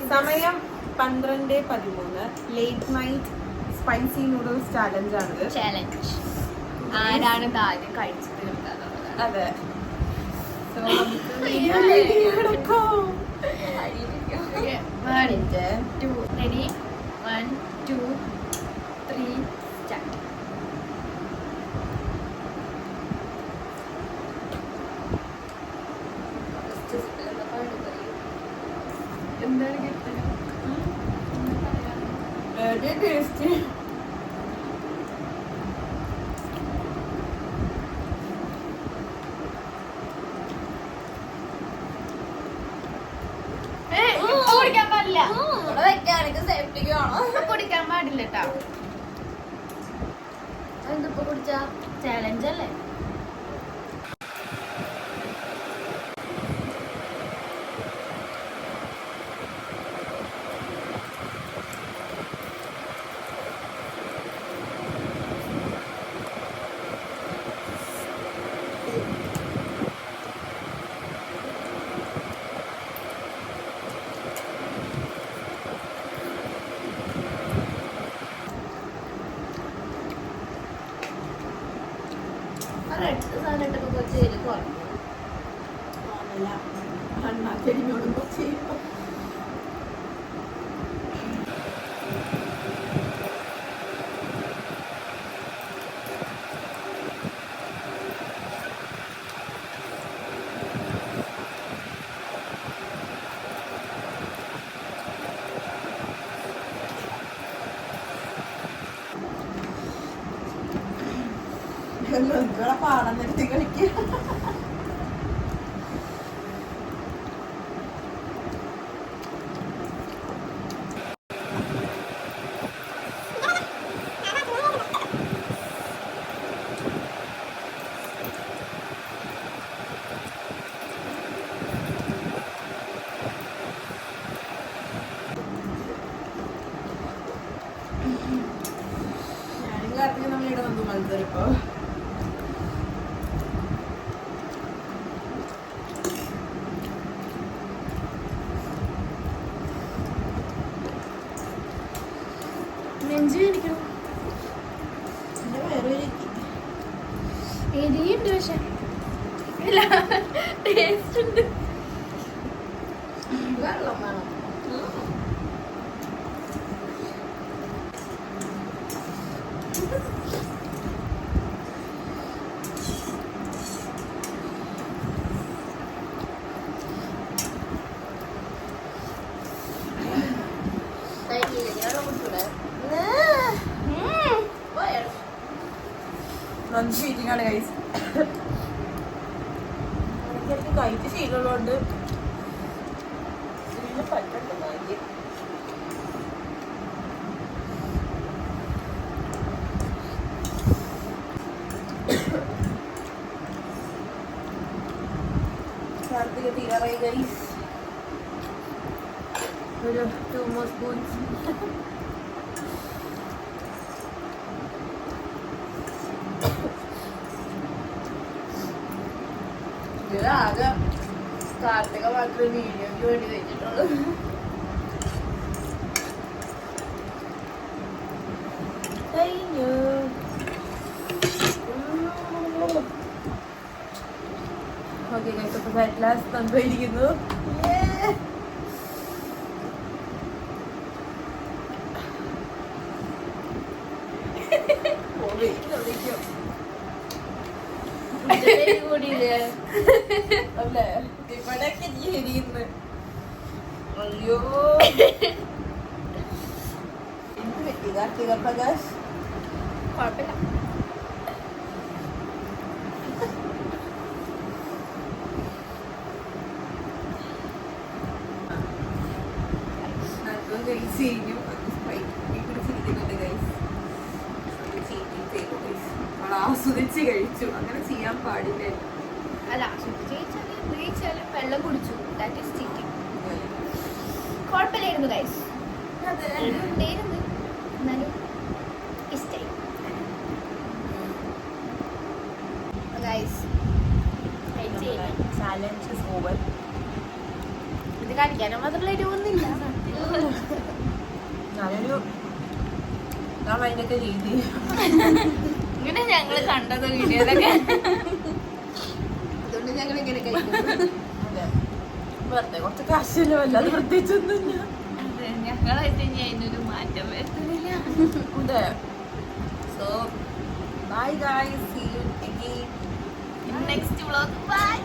സമയം 12:13. Late night spicy noodles challenge ആണിത്. ആരാണ് ആദ്യം കഴിച്ചിട്ട് അതെ. Ready? 1, 2, 3, start. എന്താണ് കിട്ടുന്നത്? ടേസ്റ്റ്. കുടിക്കാൻ പാടില്ല. കുടിക്കാൻ പാടില്ല കേട്ടോ. എന്തിപ്പോ കുടിച്ചാ ചാലഞ്ച് അല്ലേ? പാടം നിർത്തി കളിക്കുക. ഞാനും കാർത്തിക നമ്മളിവിടെ വന്നു മത്സരം ഇപ്പൊ. എരിയുണ്ട് പക്ഷെ ടേസ്റ്റ് ഉണ്ട്. വെള്ളം വേണം. ാണ് കൈസ്. കഴിച്ച് ശീലമുള്ളതുകൊണ്ട് പറ്റുന്നുണ്ട് ഭാഗ്യം. കാർത്തിക തീരാറായി ഗൈസ്. ഒരു 2 more spoons. ആകെ കാർത്തിക മാത്രമേ വീഡിയോക്ക് വേണ്ടി വെച്ചിട്ടുള്ളൂ. കഴിഞ്ഞു. ഓക്കെ ഗൈസ്, അപ്പോൾ അറ്റ് ലാസ്റ്റ് തന്നിരിക്കുന്നു. അല്ലേ ഇവിടെയൊക്കെ എരിയുന്നു. അയ്യോ എന്ത് പറ്റി കാർത്തിക പ്രകാശ്? കുഴപ്പമില്ല. ആസ്വദിച്ച് കഴിച്ചു. അങ്ങനെ ചെയ്യാൻ പാടില്ല. അല്ല, ആസ്വദിച്ചാലും വെള്ളം കുടിച്ചു. That is cheating. കുഴപ്പമില്ലായിരുന്നു ഗൈസ്. ഉണ്ടായിരുന്നു എന്നാലും ഇഷ്ടമായി ഗൈസ്. Challenge is over. ഇത് കാണിക്കാനും മാത്രമുള്ള എരിവൊന്നുമില്ല. ഞാനൊരു ഞാൻ അതിൻ്റെയൊക്കെ രീതി ഇങ്ങനെ ഞങ്ങള് കണ്ടത് വീഡിയോയിലൊക്കെ. അതുകൊണ്ട് ഞങ്ങൾ ഇങ്ങനെ കഴിക്കും. വെറുതെ കുറച്ച് കാശില്ല, വല്ലാതെ പ്രത്യേകിച്ചൊന്നുമില്ല. അതെ, ഞങ്ങളായിട്ട് ഇനി അതിനൊരു മാറ്റം വരുത്തുന്നില്ല. അതെ. So bye guys, see you again next vlog. By.